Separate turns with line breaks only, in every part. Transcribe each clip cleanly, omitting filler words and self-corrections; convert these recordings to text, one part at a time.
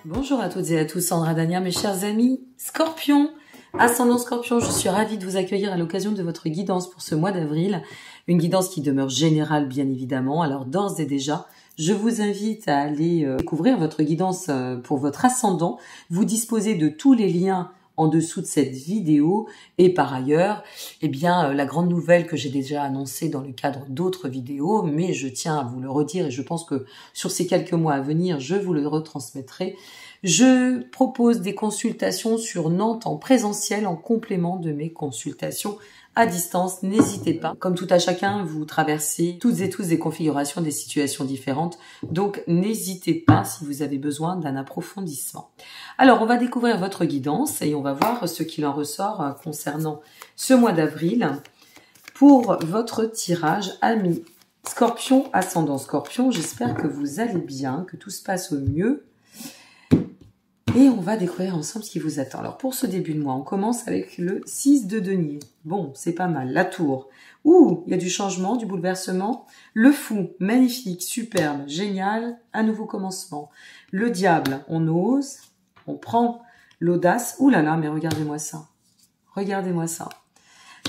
Bonjour à toutes et à tous, Sandra Dania, mes chers amis Scorpion, ascendant Scorpion, je suis ravie de vous accueillir à l'occasion de votre guidance pour ce mois d'avril, une guidance qui demeure générale bien évidemment. Alors d'ores et déjà, je vous invite à aller découvrir votre guidance pour votre ascendant. Vous disposez de tous les liens en dessous de cette vidéo et par ailleurs, la grande nouvelle que j'ai déjà annoncée dans le cadre d'autres vidéos, mais je tiens à vous le redire et je pense que sur ces quelques mois à venir, je vous le retransmettrai. Je propose des consultations sur Nantes en présentiel en complément de mes consultations à distance. N'hésitez pas. Comme tout à chacun, vous traversez toutes et tous des configurations, des situations différentes. Donc, n'hésitez pas si vous avez besoin d'un approfondissement. Alors, on va découvrir votre guidance et on va voir ce qu'il en ressort concernant ce mois d'avril pour votre tirage ami Scorpion, ascendant Scorpion. J'espère que vous allez bien, que tout se passe au mieux. Et on va découvrir ensemble ce qui vous attend. Alors, pour ce début de mois, on commence avec le 6 de denier. Bon, c'est pas mal. La tour. Ouh, il y a du changement, du bouleversement. Le fou, magnifique, superbe, génial, un nouveau commencement. Le diable, on ose, on prend l'audace. Ouh là là, mais regardez-moi ça. Regardez-moi ça.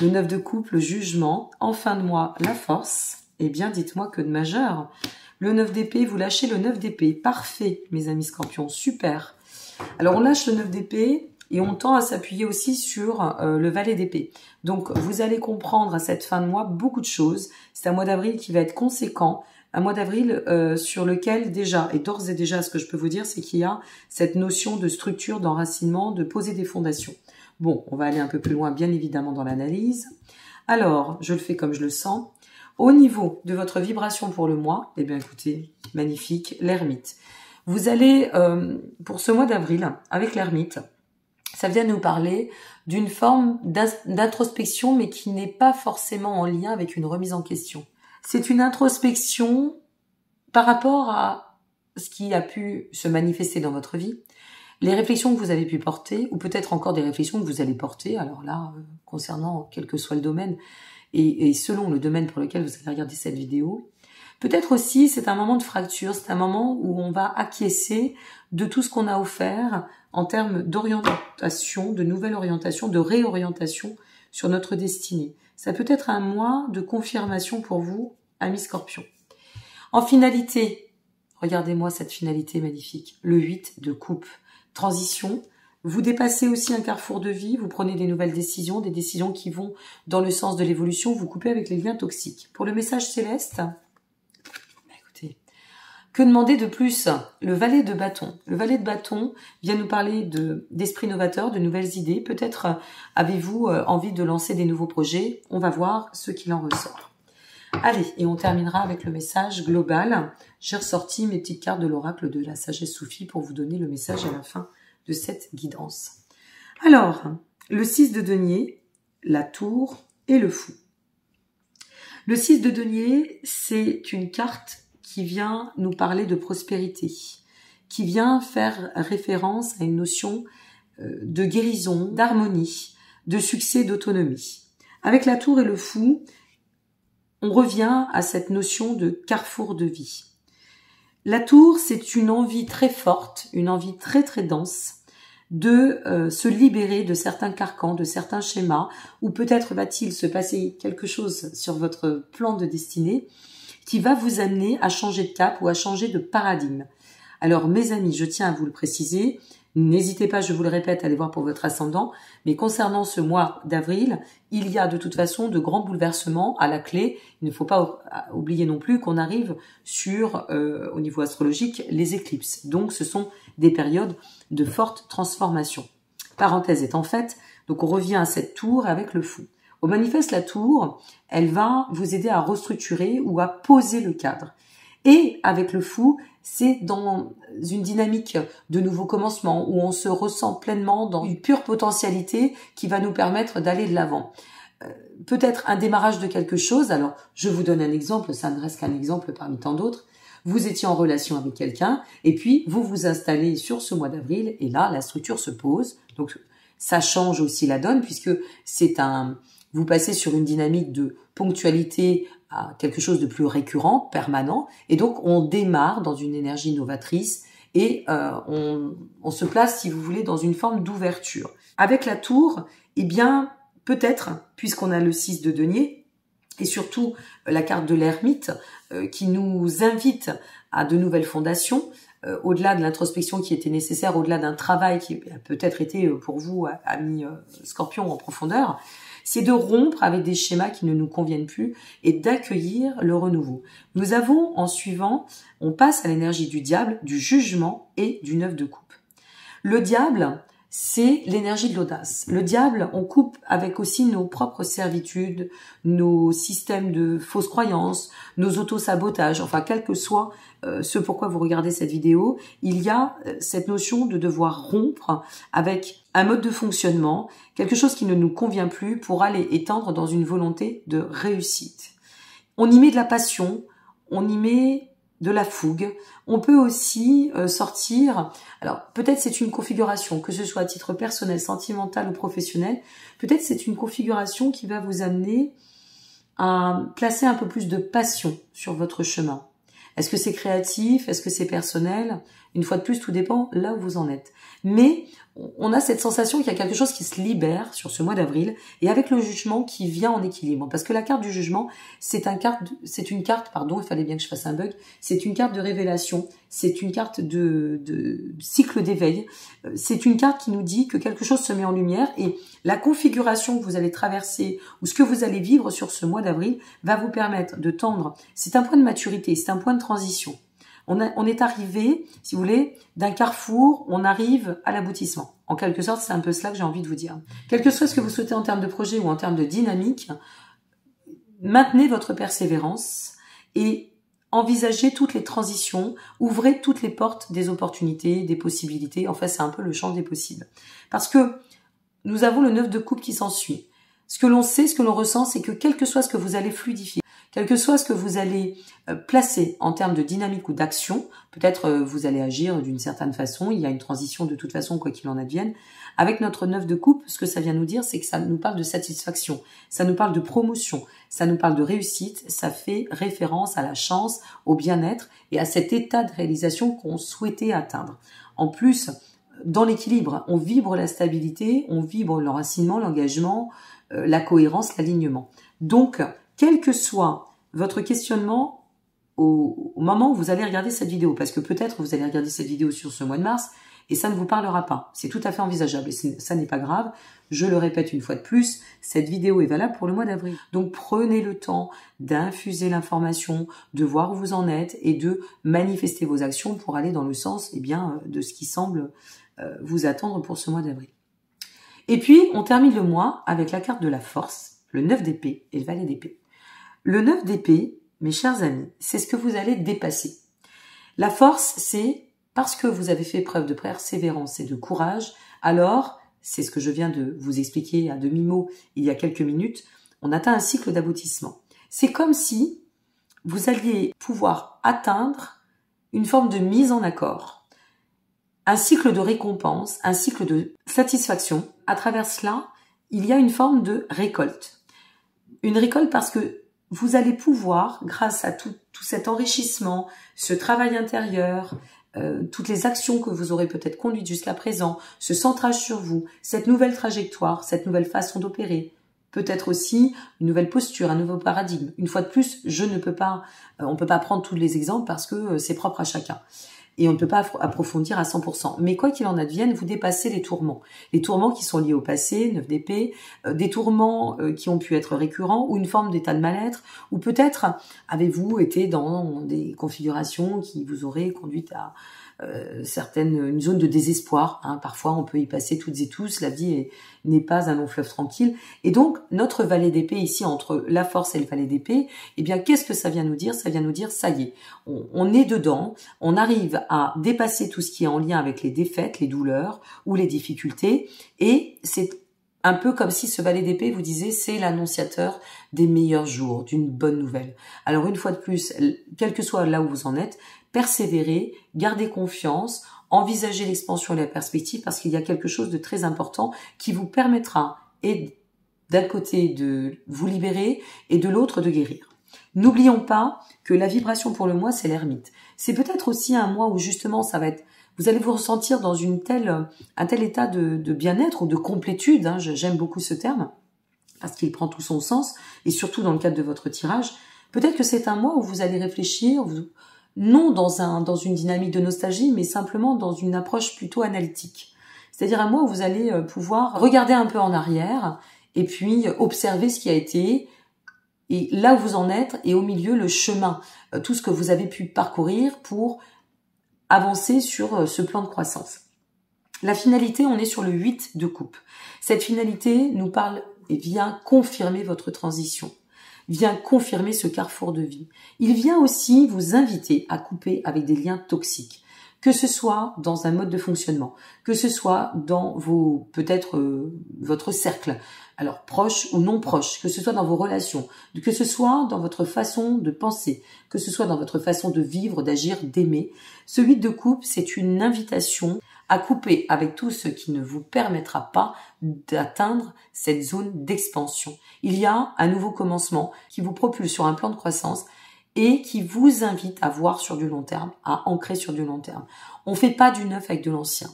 Le 9 de coupe, le jugement. En fin de mois, la force. Eh bien, dites-moi que de majeur. Le 9 d'épée, vous lâchez le 9 d'épée. Parfait, mes amis scorpions, super. Alors, on lâche le 9 d'épée et on tend à s'appuyer aussi sur le valet d'épée. Donc, vous allez comprendre à cette fin de mois beaucoup de choses. C'est un mois d'avril qui va être conséquent. Un mois d'avril sur lequel déjà, et d'ores et déjà, ce que je peux vous dire, c'est qu'il y a cette notion de structure, d'enracinement, de poser des fondations. Bon, on va aller un peu plus loin, bien évidemment, dans l'analyse. Alors, je le fais comme je le sens. Au niveau de votre vibration pour le mois, eh bien, écoutez, magnifique, l'ermite. Vous allez, pour ce mois d'avril, avec l'ermite, ça vient nous parler d'une forme d'introspection, mais qui n'est pas forcément en lien avec une remise en question. C'est une introspection par rapport à ce qui a pu se manifester dans votre vie, les réflexions que vous avez pu porter, ou peut-être encore des réflexions que vous allez porter, alors là, concernant quel que soit le domaine, et selon le domaine pour lequel vous allez regarder cette vidéo. Peut-être aussi, c'est un moment de fracture, c'est un moment où on va acquiescer de tout ce qu'on a offert en termes d'orientation, de nouvelle orientation, de réorientation sur notre destinée. Ça peut être un mois de confirmation pour vous, amis Scorpion. En finalité, regardez-moi cette finalité magnifique, le 8 de coupe, transition. Vous dépassez aussi un carrefour de vie, vous prenez des nouvelles décisions, des décisions qui vont dans le sens de l'évolution, vous coupez avec les liens toxiques. Pour le message céleste, que demander de plus? Le valet de bâton. Le valet de bâton vient nous parler d'esprit novateur, de nouvelles idées. Peut-être avez-vous envie de lancer des nouveaux projets. On va voir ce qu'il en ressort. Allez, et on terminera avec le message global. J'ai ressorti mes petites cartes de l'oracle de la sagesse soufie pour vous donner le message à la fin de cette guidance. Alors, le 6 de denier, la tour et le fou. Le 6 de denier, c'est une carte qui vient nous parler de prospérité, qui vient faire référence à une notion de guérison, d'harmonie, de succès, d'autonomie. Avec la tour et le fou, on revient à cette notion de carrefour de vie. La tour, c'est une envie très forte, une envie très très dense de se libérer de certains carcans, de certains schémas, ou peut-être va-t-il se passer quelque chose sur votre plan de destinée qui va vous amener à changer de cap ou à changer de paradigme. Alors, mes amis, je tiens à vous le préciser, n'hésitez pas, je vous le répète, à aller voir pour votre ascendant, mais concernant ce mois d'avril, il y a de toute façon de grands bouleversements à la clé. Il ne faut pas oublier non plus qu'on arrive sur, au niveau astrologique, les éclipses. Donc, ce sont des périodes de forte transformation. Parenthèse étant faite, donc on revient à cette tour avec le fou. Au manifeste, la tour, elle va vous aider à restructurer ou à poser le cadre. Et avec le fou, c'est dans une dynamique de nouveau commencement où on se ressent pleinement dans une pure potentialité qui va nous permettre d'aller de l'avant. Peut-être un démarrage de quelque chose. Alors, je vous donne un exemple, ça ne reste qu'un exemple parmi tant d'autres. Vous étiez en relation avec quelqu'un et puis vous vous installez sur ce mois d'avril et là, la structure se pose. Donc, ça change aussi la donne puisque vous passez sur une dynamique de ponctualité à quelque chose de plus récurrent, permanent, et donc on démarre dans une énergie novatrice et on se place, si vous voulez, dans une forme d'ouverture. Avec la tour, eh bien, peut-être, puisqu'on a le 6 de denier, et surtout la carte de l'ermite, qui nous invite à de nouvelles fondations, au-delà de l'introspection qui était nécessaire, au-delà d'un travail qui a peut-être été pour vous, amis Scorpion, en profondeur, c'est de rompre avec des schémas qui ne nous conviennent plus et d'accueillir le renouveau. Nous avons, en suivant, on passe à l'énergie du diable, du jugement et du 9 de coupe. Le diable, c'est l'énergie de l'audace. Le diable, on coupe avec aussi nos propres servitudes, nos systèmes de fausses croyances, nos auto-sabotages, enfin, quel que soit ce pourquoi vous regardez cette vidéo, il y a cette notion de devoir rompre avec un mode de fonctionnement, quelque chose qui ne nous convient plus pour aller étendre dans une volonté de réussite. On y met de la passion, on y met de la fougue. On peut aussi sortir, alors peut-être c'est une configuration, que ce soit à titre personnel, sentimental ou professionnel, peut-être c'est une configuration qui va vous amener à placer un peu plus de passion sur votre chemin. Est-ce que c'est créatif? Est-ce que c'est personnel? Une fois de plus, tout dépend là où vous en êtes. Mais on a cette sensation qu'il y a quelque chose qui se libère sur ce mois d'avril et avec le jugement qui vient en équilibre. Parce que la carte du jugement, c'est une carte, pardon, il fallait bien que je fasse un bug, c'est une carte de révélation, c'est une carte de cycle d'éveil, c'est une carte qui nous dit que quelque chose se met en lumière et la configuration que vous allez traverser ou ce que vous allez vivre sur ce mois d'avril va vous permettre de tendre. C'est un point de maturité, c'est un point de transition. On est arrivé, si vous voulez, d'un carrefour, on arrive à l'aboutissement. En quelque sorte, c'est un peu cela que j'ai envie de vous dire. Quel que soit ce que vous souhaitez en termes de projet ou en termes de dynamique, maintenez votre persévérance et envisagez toutes les transitions, ouvrez toutes les portes des opportunités, des possibilités. En fait, c'est un peu le champ des possibles. Parce que nous avons le 9 de coupe qui s'ensuit. Ce que l'on sait, ce que l'on ressent, c'est que quel que soit ce que vous allez fluidifier, quel que soit ce que vous allez placer en termes de dynamique ou d'action, peut-être vous allez agir d'une certaine façon, il y a une transition de toute façon, quoi qu'il en advienne. Avec notre 9 de coupe, ce que ça vient nous dire, c'est que ça nous parle de satisfaction, ça nous parle de promotion, ça nous parle de réussite, ça fait référence à la chance, au bien-être et à cet état de réalisation qu'on souhaitait atteindre. En plus, dans l'équilibre, on vibre la stabilité, on vibre l'enracinement, l'engagement, la cohérence, l'alignement. Donc, quel que soit votre questionnement au moment où vous allez regarder cette vidéo, parce que peut-être vous allez regarder cette vidéo sur ce mois de mars et ça ne vous parlera pas. C'est tout à fait envisageable et ça n'est pas grave. Je le répète une fois de plus, cette vidéo est valable pour le mois d'avril. Donc prenez le temps d'infuser l'information, de voir où vous en êtes et de manifester vos actions pour aller dans le sens de ce qui semble vous attendre pour ce mois d'avril. Et puis, on termine le mois avec la carte de la force, le 9 d'épée et le valet d'épée. Le 9 d'épée, mes chers amis, c'est ce que vous allez dépasser. La force, c'est parce que vous avez fait preuve de persévérance et de courage, alors, c'est ce que je viens de vous expliquer à demi-mot il y a quelques minutes, on atteint un cycle d'aboutissement. C'est comme si vous alliez pouvoir atteindre une forme de mise en accord, un cycle de récompense, un cycle de satisfaction. À travers cela, il y a une forme de récolte. Une récolte parce que vous allez pouvoir, grâce à tout cet enrichissement, ce travail intérieur, toutes les actions que vous aurez peut-être conduites jusqu'à présent, ce centrage sur vous, cette nouvelle trajectoire, cette nouvelle façon d'opérer, peut-être aussi une nouvelle posture, un nouveau paradigme. Une fois de plus, on ne peut pas prendre tous les exemples parce que c'est propre à chacun. Et on ne peut pas approfondir à 100%. Mais quoi qu'il en advienne, vous dépassez les tourments. Les tourments qui sont liés au passé, 9 d'épée, des tourments qui ont pu être récurrents, ou une forme d'état de mal-être, ou peut-être avez-vous été dans des configurations qui vous auraient conduit à une zone de désespoir. Parfois, on peut y passer toutes et tous. La vie n'est pas un long fleuve tranquille. Et donc, notre valet d'épée ici, entre la force et le valet d'épée, eh bien, qu'est-ce que ça vient nous dire? Ça vient nous dire, ça y est, on est dedans, on arrive à dépasser tout ce qui est en lien avec les défaites, les douleurs ou les difficultés. Et c'est un peu comme si ce valet d'épée vous disait, c'est l'annonciateur des meilleurs jours, d'une bonne nouvelle. Alors, une fois de plus, quel que soit là où vous en êtes, persévérez, gardez confiance, envisagez l'expansion et la perspective parce qu'il y a quelque chose de très important qui vous permettra d'un côté de vous libérer et de l'autre de guérir. N'oublions pas que la vibration pour le mois, c'est l'ermite. C'est peut-être aussi un mois où justement ça va être Vous allez vous ressentir dans un tel état de bien-être ou de complétude, hein, j'aime beaucoup ce terme, parce qu'il prend tout son sens, et surtout dans le cadre de votre tirage. Peut-être que c'est un mois où vous allez réfléchir, non dans une dynamique de nostalgie, mais simplement dans une approche plutôt analytique. C'est-à-dire un mois où vous allez pouvoir regarder un peu en arrière, et puis observer ce qui a été, et là où vous en êtes, et au milieu le chemin, tout ce que vous avez pu parcourir pour avancer sur ce plan de croissance. La finalité, on est sur le 8 de coupe. Cette finalité nous parle et vient confirmer votre transition, vient confirmer ce carrefour de vie. Il vient aussi vous inviter à couper avec des liens toxiques, que ce soit dans un mode de fonctionnement, que ce soit dans votre cercle, alors proche ou non proche, que ce soit dans vos relations, que ce soit dans votre façon de penser, que ce soit dans votre façon de vivre, d'agir, d'aimer. Ce 8 de coupe, c'est une invitation à couper avec tout ce qui ne vous permettra pas d'atteindre cette zone d'expansion. Il y a un nouveau commencement qui vous propulse sur un plan de croissance et qui vous invite à voir sur du long terme, à ancrer sur du long terme. On fait pas du neuf avec de l'ancien.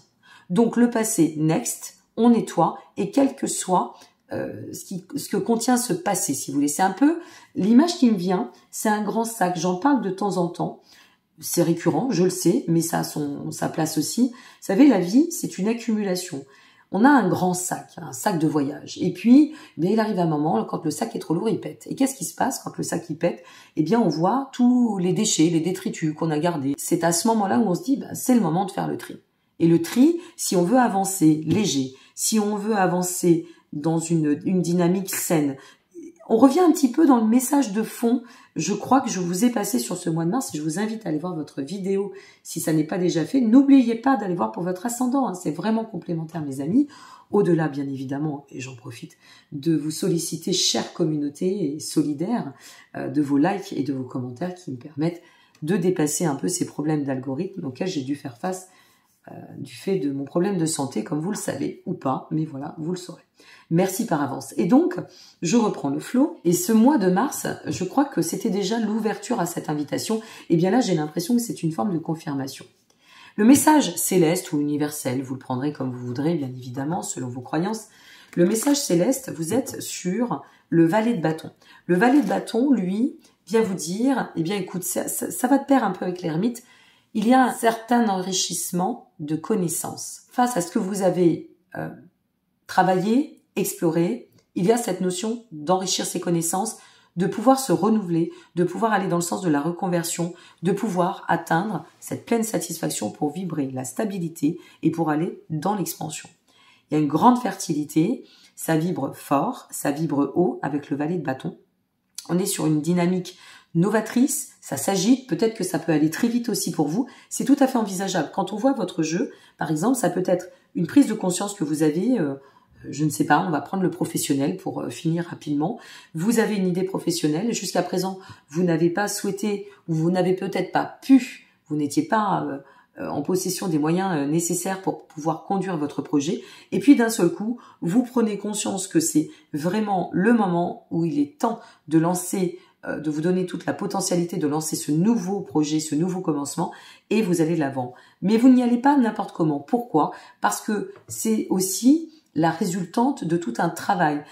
Donc le passé, next, on nettoie, et quel que soit ce que contient ce passé, si vous voulez. C'est un peu l'image qui me vient, c'est un grand sac. J'en parle de temps en temps. C'est récurrent, je le sais, mais ça a sa place aussi. Vous savez, la vie, c'est une accumulation. On a un grand sac, un sac de voyage. Et puis, il arrive un moment, quand le sac est trop lourd, il pète. Et qu'est-ce qui se passe quand le sac il pète? On voit tous les déchets, les détritus qu'on a gardés. C'est à ce moment-là où on se dit, c'est le moment de faire le tri. Et le tri, si on veut avancer léger, si on veut avancer dans une dynamique saine, on revient un petit peu dans le message de fond. Je crois que je vous ai passé sur ce mois de mars et je vous invite à aller voir votre vidéo si ça n'est pas déjà fait. N'oubliez pas d'aller voir pour votre ascendant, hein. C'est vraiment complémentaire, mes amis. Au-delà, bien évidemment, et j'en profite, de vous solliciter, chère communauté et solidaire, de vos likes et de vos commentaires qui me permettent de dépasser un peu ces problèmes d'algorithme auxquels j'ai dû faire face du fait de mon problème de santé, comme vous le savez, ou pas, mais voilà, vous le saurez. Merci par avance. Et donc, je reprends le flow. Et ce mois de mars, je crois que c'était déjà l'ouverture à cette invitation. Et bien là, j'ai l'impression que c'est une forme de confirmation. Le message céleste ou universel, vous le prendrez comme vous voudrez, bien évidemment, selon vos croyances. Le message céleste, vous êtes sur le valet de bâton. Le valet de bâton, lui, vient vous dire, écoute, ça va de pair un peu avec l'ermite. Il y a un certain enrichissement de connaissances. Face à ce que vous avez travaillé, exploré, il y a cette notion d'enrichir ses connaissances, de pouvoir se renouveler, de pouvoir aller dans le sens de la reconversion, de pouvoir atteindre cette pleine satisfaction pour vibrer la stabilité et pour aller dans l'expansion. Il y a une grande fertilité, ça vibre fort, ça vibre haut avec le valet de bâton. On est sur une dynamique novatrice, ça s'agite, peut-être que ça peut aller très vite aussi pour vous, c'est tout à fait envisageable. Quand on voit votre jeu, par exemple, ça peut être une prise de conscience que vous avez, je ne sais pas, on va prendre le professionnel pour finir rapidement. Vous avez une idée professionnelle, jusqu'à présent, vous n'avez pas souhaité, ou vous n'avez peut-être pas pu, vous n'étiez pas en possession des moyens nécessaires pour pouvoir conduire votre projet. Et puis d'un seul coup, vous prenez conscience que c'est vraiment le moment où il est temps de lancer, de vous donner toute la potentialité de lancer ce nouveau projet, ce nouveau commencement, et vous allez de l'avant. Mais vous n'y allez pas n'importe comment. Pourquoi? Parce que c'est aussi la résultante de tout un travail,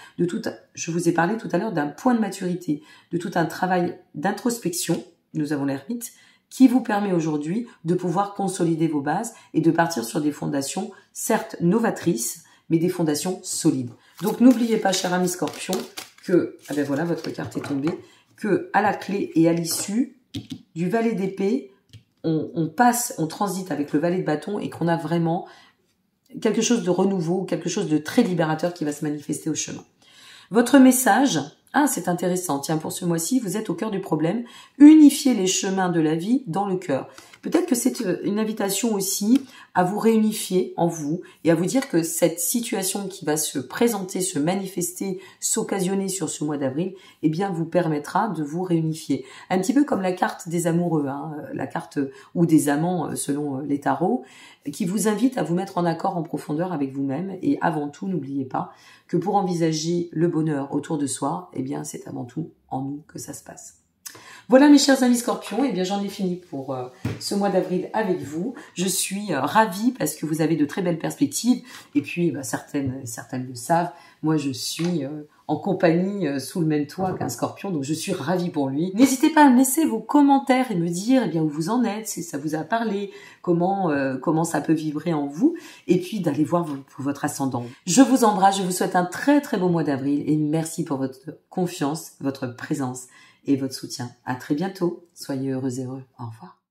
je vous ai parlé tout à l'heure d'un point de maturité, de tout un travail d'introspection, nous avons l'ermite, qui vous permet aujourd'hui de pouvoir consolider vos bases et de partir sur des fondations, certes novatrices, mais des fondations solides. Donc n'oubliez pas, cher ami Scorpion, que, voilà, votre carte est tombée, que à la clé et à l'issue du valet d'épée, on transite avec le valet de bâton et qu'on a vraiment quelque chose de renouveau, quelque chose de très libérateur qui va se manifester au chemin. Votre message, c'est intéressant, tiens, pour ce mois-ci, vous êtes au cœur du problème, unifiez les chemins de la vie dans le cœur. Peut-être que c'est une invitation aussi à vous réunifier en vous et à vous dire que cette situation qui va se présenter, se manifester, s'occasionner sur ce mois d'avril, vous permettra de vous réunifier. Un petit peu comme la carte des amoureux, la carte ou des amants selon les tarots, qui vous invite à vous mettre en accord en profondeur avec vous-même. Et avant tout, n'oubliez pas que pour envisager le bonheur autour de soi, c'est avant tout en nous que ça se passe. Voilà mes chers amis Scorpions, et bien j'en ai fini pour ce mois d'avril avec vous. Je suis ravie parce que vous avez de très belles perspectives et puis certaines le savent. Moi je suis en compagnie sous le même toit qu'un Scorpion, donc je suis ravie pour lui. N'hésitez pas à me laisser vos commentaires et me dire eh bien où vous en êtes, si ça vous a parlé, comment ça peut vibrer en vous, et puis d'aller voir votre ascendant. Je vous embrasse, je vous souhaite un très très beau mois d'avril et merci pour votre confiance, votre présence et votre soutien. À très bientôt. Soyez heureux et heureux. Au revoir.